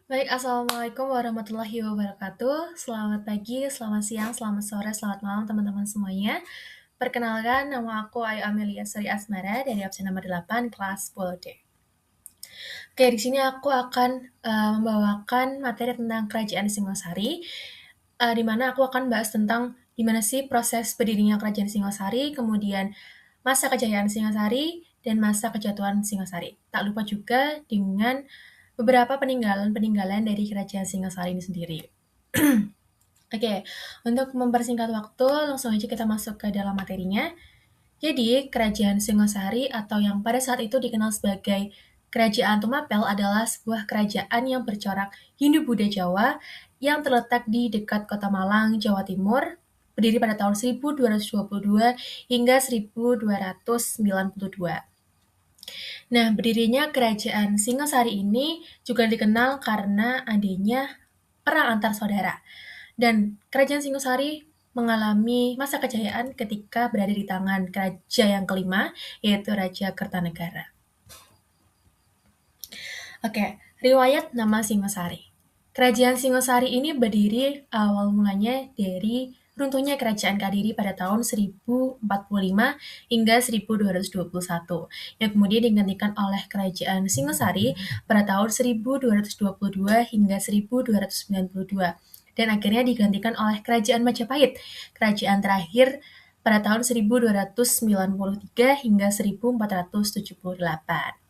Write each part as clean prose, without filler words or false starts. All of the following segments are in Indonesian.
Baik, Assalamualaikum warahmatullahi wabarakatuh. Selamat pagi, selamat siang, selamat sore, selamat malam teman-teman semuanya. Perkenalkan, nama aku Ayu Amelia Sri Asmara dari absen nomor 8, kelas 10D. Oke, di sini aku akan membawakan materi tentang Kerajaan Singosari, di mana aku akan bahas tentang gimana sih proses berdirinya Kerajaan Singosari, kemudian masa kejayaan Singosari, dan masa kejatuhan Singosari. Tak lupa juga dengan beberapa peninggalan-peninggalan dari Kerajaan Singosari ini sendiri. Oke, untuk mempersingkat waktu, langsung aja kita masuk ke dalam materinya. Jadi, Kerajaan Singosari atau yang pada saat itu dikenal sebagai Kerajaan Tumapel adalah sebuah kerajaan yang bercorak Hindu-Buddha Jawa yang terletak di dekat Kota Malang, Jawa Timur, berdiri pada tahun 1222 hingga 1292. Nah, berdirinya Kerajaan Singosari ini juga dikenal karena adanya perang antar saudara. Dan Kerajaan Singosari mengalami masa kejayaan ketika berada di tangan raja yang kelima, yaitu Raja Kertanegara. Oke, riwayat nama Singosari. Kerajaan Singosari ini berdiri awal mulanya dari runtuhnya Kerajaan Kadiri pada tahun 1045 hingga 1221, yang kemudian digantikan oleh Kerajaan Singosari pada tahun 1222 hingga 1292, dan akhirnya digantikan oleh Kerajaan Majapahit, kerajaan terakhir pada tahun 1293 hingga 1478.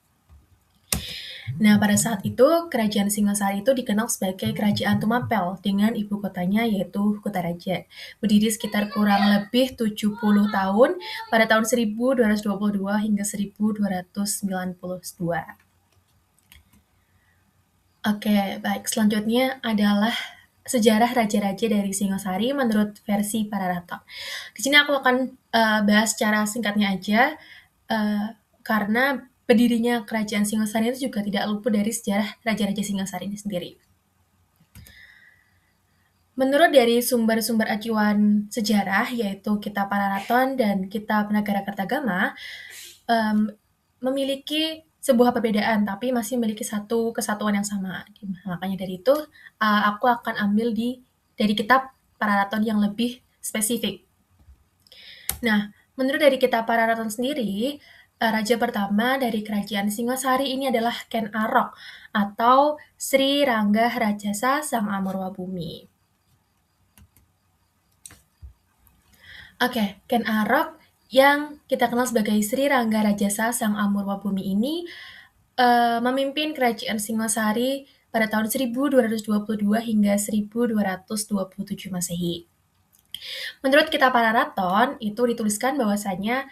Nah, pada saat itu, Kerajaan Singosari itu dikenal sebagai Kerajaan Tumapel dengan ibu kotanya yaitu Kutaraja. Berdiri sekitar kurang lebih 70 tahun pada tahun 1222 hingga 1292. Oke, baik. Selanjutnya adalah sejarah raja-raja dari Singosari menurut versi Pararaton. Di sini aku akan bahas secara singkatnya aja, karena berdirinya Kerajaan Singosari itu juga tidak luput dari sejarah raja-raja Singosari ini sendiri. Menurut dari sumber-sumber acuan sejarah, yaitu Kitab Pararaton dan Kitab Nagara Kertagama, memiliki sebuah perbedaan, tapi masih memiliki satu kesatuan yang sama. Makanya dari itu, aku akan ambil dari Kitab Pararaton yang lebih spesifik. Nah, menurut dari Kitab Pararaton sendiri, raja pertama dari Kerajaan Singosari ini adalah Ken Arok atau Sri Rangga Rajasa Sang Amurwabumi. Oke, Ken Arok yang kita kenal sebagai Sri Rangga Rajasa Sang Amurwabumi ini memimpin Kerajaan Singosari pada tahun 1222 hingga 1227 Masehi. Menurut Kitab Pararaton, itu dituliskan bahwasanya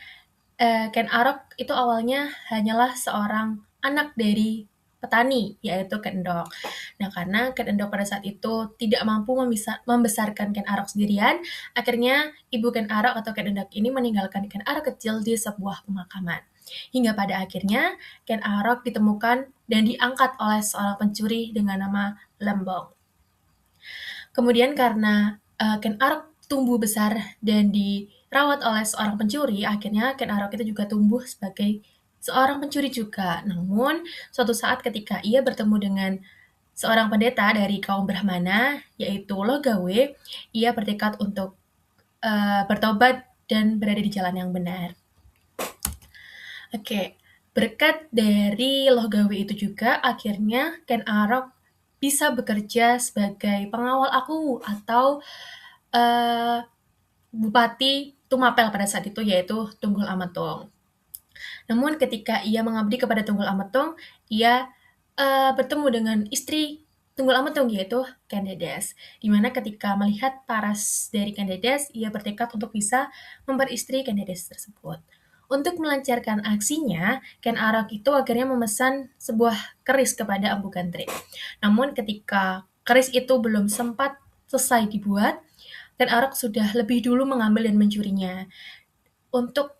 Ken Arok itu awalnya hanyalah seorang anak dari petani, yaitu Ken Endok. Nah, karena Ken Endok pada saat itu tidak mampu membesarkan Ken Arok sendirian, akhirnya ibu Ken Arok atau Ken Endok ini meninggalkan Ken Arok kecil di sebuah pemakaman. Hingga pada akhirnya, Ken Arok ditemukan dan diangkat oleh seorang pencuri dengan nama Lembong. Kemudian karena Ken Arok tumbuh besar dan dirawat oleh seorang pencuri, akhirnya Ken Arok itu juga tumbuh sebagai seorang pencuri juga. Namun, suatu saat ketika ia bertemu dengan seorang pendeta dari kaum Brahmana, yaitu Logawe, ia bertekad untuk bertobat dan berada di jalan yang benar. Oke, berkat dari Logawe itu juga, akhirnya Ken Arok bisa bekerja sebagai pengawal aku atau Bupati Tumapel pada saat itu, yaitu Tunggul Ametung. Namun ketika ia mengabdi kepada Tunggul Ametung, ia bertemu dengan istri Tunggul Ametung, yaitu Ken Dedes. Di mana ketika melihat paras dari Ken Dedes, ia bertekad untuk bisa memperistri Ken Dedes tersebut. Untuk melancarkan aksinya, Ken Arok itu akhirnya memesan sebuah keris kepada Empu Gantrik. Namun ketika keris itu belum sempat selesai dibuat, Ken Arok sudah lebih dulu mengambil dan mencurinya. Untuk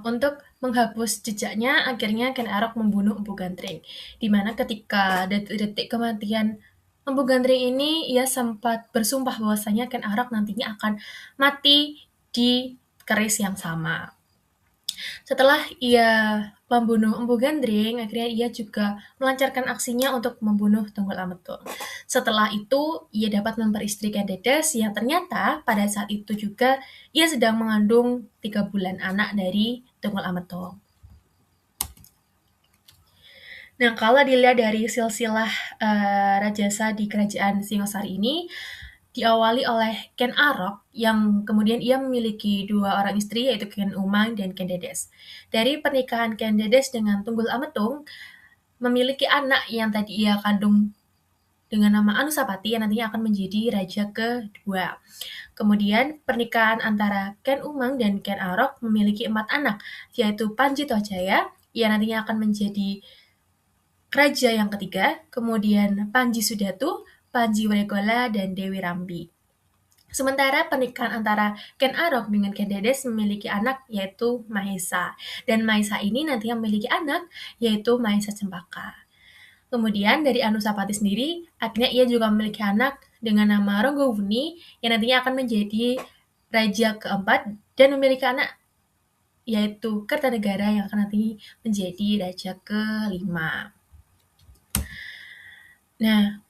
untuk menghapus jejaknya, akhirnya Ken Arok membunuh Empu Gantring. Di mana ketika detik-detik kematian Empu Gantring ini, ia sempat bersumpah bahwasanya Ken Arok nantinya akan mati di keris yang sama. Setelah ia membunuh Empu Gandring, akhirnya ia juga melancarkan aksinya untuk membunuh Tunggul Ametung. Setelah itu, ia dapat memperistrikan Dedes yang ternyata pada saat itu juga ia sedang mengandung 3 bulan anak dari Tunggul Ametung. Nah, kalau dilihat dari silsilah Rajasa di kerajaan Singosari ini, diawali oleh Ken Arok yang kemudian ia memiliki 2 orang istri yaitu Ken Umang dan Ken Dedes. Dari pernikahan Ken Dedes dengan Tunggul Ametung memiliki anak yang tadi ia kandung dengan nama Anusapati yang nantinya akan menjadi raja kedua. Kemudian pernikahan antara Ken Umang dan Ken Arok memiliki 4 anak yaitu Panji Tojaya yang nantinya akan menjadi raja yang ketiga, kemudian Panji Sudatu, Panji Wregola, dan Dewi Rambi. Sementara pernikahan antara Ken Arok dengan Ken Dedes memiliki anak yaitu Mahesa. Dan Mahesa ini nantinya memiliki anak yaitu Mahesa Cempaka. Kemudian dari Anusapati sendiri, akhirnya ia juga memiliki anak dengan nama Ronggowuni yang nantinya akan menjadi raja keempat dan memiliki anak yaitu Kertanegara yang akan nanti menjadi raja kelima. Nah,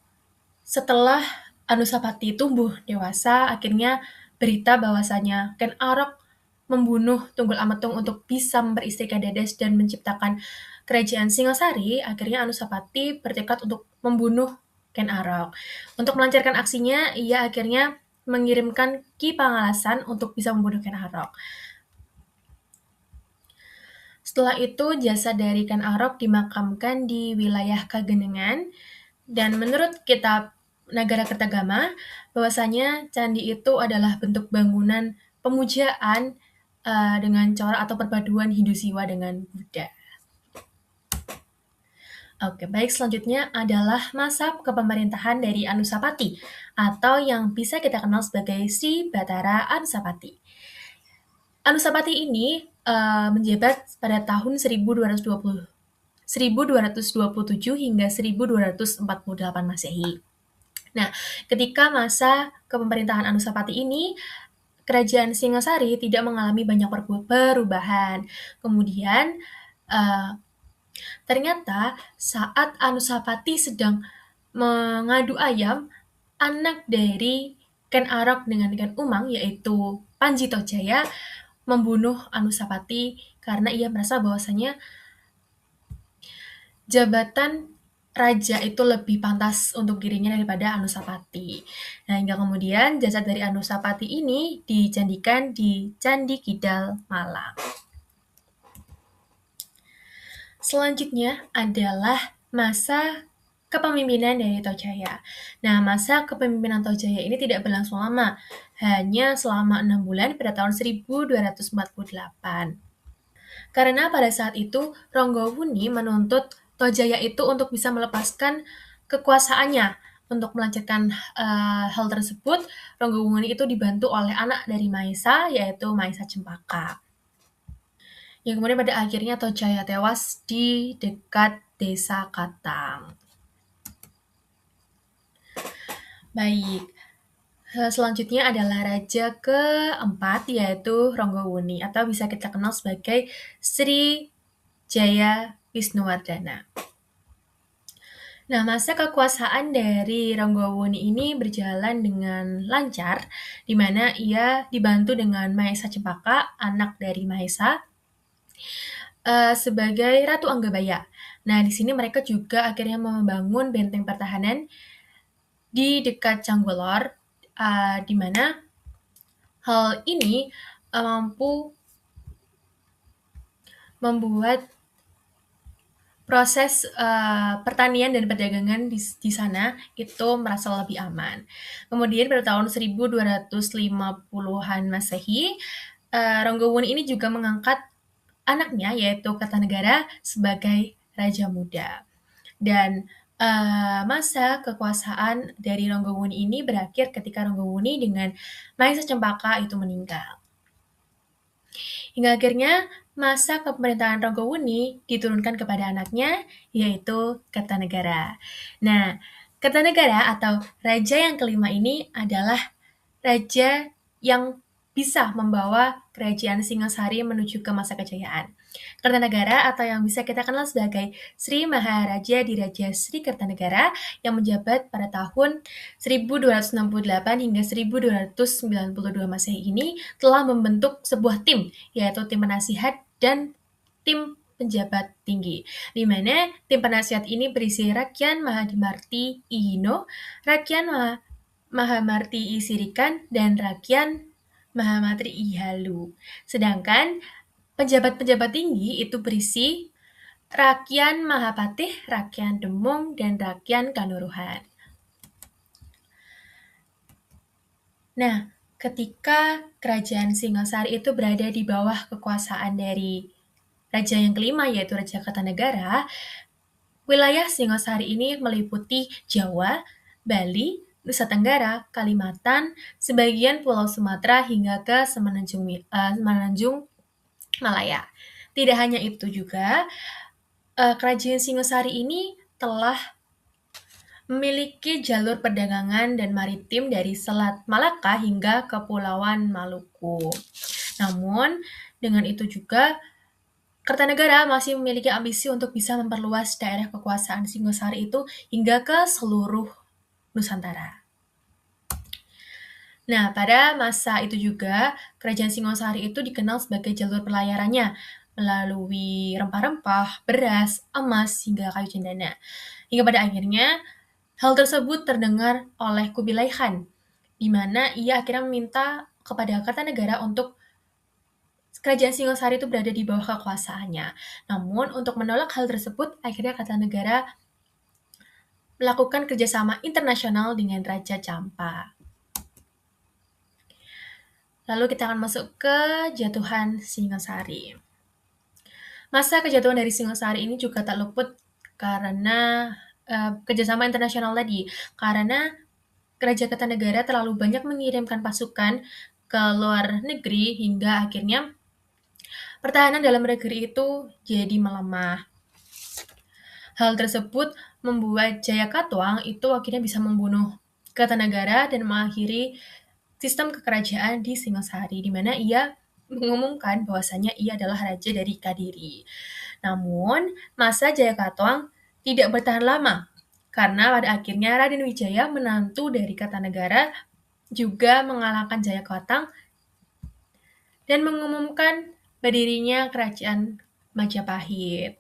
setelah Anusapati tumbuh dewasa, akhirnya berita bahwasanya Ken Arok membunuh Tunggul Ametung untuk bisa memperistrikan Dedes dan menciptakan kerajaan Singosari, akhirnya Anusapati bertekad untuk membunuh Ken Arok. Untuk melancarkan aksinya, ia akhirnya mengirimkan Ki Pangalasan untuk bisa membunuh Ken Arok. Setelah itu, jasad dari Ken Arok dimakamkan di wilayah Kagenengan, dan menurut kitab Nagara Kertagama, bahwasanya candi itu adalah bentuk bangunan pemujaan dengan corak atau perpaduan Hindu Siwa dengan Buddha. Oke, baik, selanjutnya adalah masa kepemerintahan dari Anusapati atau yang bisa kita kenal sebagai Sri Batara Anusapati. Anusapati ini menjabat pada tahun 1227 hingga 1248 Masehi. Nah, ketika masa kepemerintahan Anusapati ini, kerajaan Singosari tidak mengalami banyak perubahan. Kemudian, ternyata saat Anusapati sedang mengadu ayam, anak dari Ken Arok dengan Ken Umang, yaitu Panji Tojaya, membunuh Anusapati karena ia merasa bahwasanya jabatan raja itu lebih pantas untuk dirinya daripada Anusapati. Nah, hingga kemudian jasad dari Anusapati ini dicandikan di Candi Kidal, Malang. Selanjutnya adalah masa kepemimpinan dari Tojaya. Nah, masa kepemimpinan Tojaya ini tidak berlangsung lama, hanya selama 6 bulan pada tahun 1248. Karena pada saat itu Ronggowuni menuntut Tojaya itu untuk bisa melepaskan kekuasaannya. Untuk melancarkan hal tersebut, Ronggowuni itu dibantu oleh anak dari Mahesa, yaitu Mahesa Cempaka. Yang kemudian pada akhirnya Tojaya tewas di dekat desa Katang. Baik, selanjutnya adalah raja keempat yaitu Ronggowuni atau bisa kita kenal sebagai Sri Jaya Wisnuwardana. Nah, masa kekuasaan dari Ronggowuni ini berjalan dengan lancar, di mana ia dibantu dengan Mahesa Cempaka, anak dari Mahesa, sebagai Ratu Anggabaya. Nah, di sini mereka juga akhirnya membangun benteng pertahanan di dekat Canggolor, di mana hal ini mampu membuat proses pertanian dan perdagangan di sana itu merasa lebih aman. Kemudian pada tahun 1250-an Masehi, Ronggowuni ini juga mengangkat anaknya yaitu Kertanegara sebagai raja muda. Dan masa kekuasaan dari Ronggowuni ini berakhir ketika Ronggowuni dengan Mahesa Cempaka itu meninggal. Hingga akhirnya masa kepemerintahan Ronggowuni diturunkan kepada anaknya, yaitu Kertanegara. Nah, Kertanegara atau raja yang kelima ini adalah raja yang bisa membawa kerajaan Singosari menuju ke masa kejayaan. Kertanegara atau yang bisa kita kenal sebagai Sri Maharaja Diraja Sri Kertanegara yang menjabat pada tahun 1268 hingga 1292 Masehi ini telah membentuk sebuah tim, yaitu tim penasihat dan tim penjabat tinggi, di mana tim penasihat ini berisi Rakyan Mahadimarti Ihino, Rakyan Mahamarti I Sirikan, dan Rakyan Mahamatri I Halu. Sedangkan penjabat-penjabat tinggi itu berisi Rakyan Mahapatih, Rakyan Demung, dan Rakyan Kanuruhan. Nah, ketika kerajaan Singasari itu berada di bawah kekuasaan dari raja yang kelima, yaitu Raja Kertanegara, wilayah Singasari ini meliputi Jawa, Bali, Nusa Tenggara, Kalimantan, sebagian Pulau Sumatera hingga ke Semenanjung Malaya. Tidak hanya itu juga, kerajaan Singasari ini telah memiliki jalur perdagangan dan maritim dari Selat Malaka hingga Kepulauan Maluku. Namun, dengan itu juga Kertanegara masih memiliki ambisi untuk bisa memperluas daerah kekuasaan Singasari itu hingga ke seluruh Nusantara. Nah, pada masa itu juga, kerajaan Singasari itu dikenal sebagai jalur pelayarannya melalui rempah-rempah, beras, emas, hingga kayu cendana. Hingga pada akhirnya, hal tersebut terdengar oleh Kubilai Khan, di mana ia akhirnya meminta kepada Kertanegara untuk kerajaan Singasari itu berada di bawah kekuasaannya. Namun, untuk menolak hal tersebut, akhirnya Kertanegara melakukan kerjasama internasional dengan Raja Campa. Lalu kita akan masuk ke jatuhan Singasari. Masa kejatuhan dari Singasari ini juga tak luput karena kerjasama internasional tadi. Karena Kerajaan Kertanegara terlalu banyak mengirimkan pasukan ke luar negeri hingga akhirnya pertahanan dalam negeri itu jadi melemah. Hal tersebut membuat Jayakatwang itu akhirnya bisa membunuh Kertanegara dan mengakhiri sistem kekerajaan di Singasari, di mana ia mengumumkan bahwasanya ia adalah raja dari Kadiri. Namun, masa Jayakatwang tidak bertahan lama, karena pada akhirnya Raden Wijaya, menantu dari Kertanegara, juga mengalahkan Jayakatwang dan mengumumkan berdirinya kerajaan Majapahit.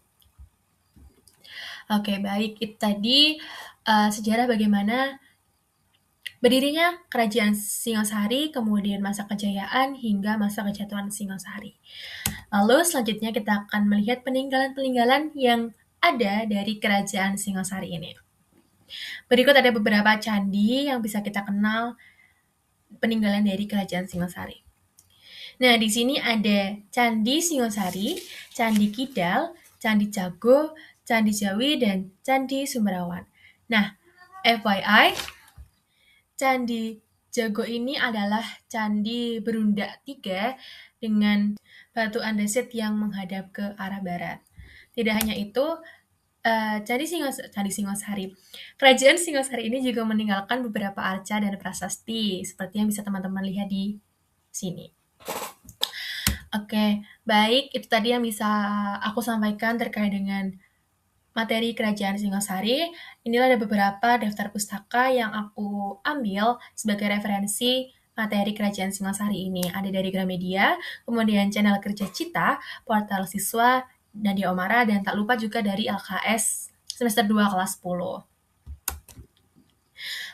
Oke, baik. Itu tadi sejarah bagaimana berdirinya kerajaan Singasari, kemudian masa kejayaan hingga masa kejatuhan Singasari. Lalu selanjutnya kita akan melihat peninggalan-peninggalan yang ada dari kerajaan Singasari ini. Berikut ada beberapa candi yang bisa kita kenal peninggalan dari kerajaan Singasari. Nah, di sini ada Candi Singasari, Candi Kidal, Candi Jago, Candi Jawi, dan Candi Sumerawan. Nah, FYI, Candi Jago ini adalah candi berundak 3 dengan batu andesit yang menghadap ke arah barat. Tidak hanya itu, Candi Singasari. Kerajaan Singasari ini juga meninggalkan beberapa arca dan prasasti, seperti yang bisa teman-teman lihat di sini. Oke, baik. Itu tadi yang bisa aku sampaikan terkait dengan materi kerajaan Singasari. Inilah ada beberapa daftar pustaka yang aku ambil sebagai referensi materi kerajaan Singasari ini. Ada dari Gramedia, kemudian channel Kerja Cita, portal siswa, Nadia Omara, dan tak lupa juga dari LKS semester 2 kelas 10.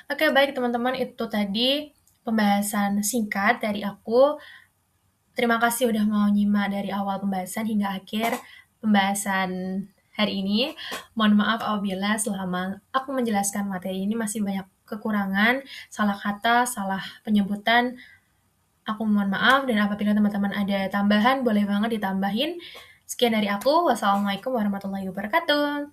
Oke, baik teman-teman, itu tadi pembahasan singkat dari aku. Terima kasih udah mau nyimak dari awal pembahasan hingga akhir pembahasan hari ini. Mohon maaf apabila selama aku menjelaskan materi ini masih banyak kekurangan, salah kata, salah penyebutan. Aku mohon maaf, dan apabila teman-teman ada tambahan, boleh banget ditambahin. Sekian dari aku. Wassalamualaikum warahmatullahi wabarakatuh.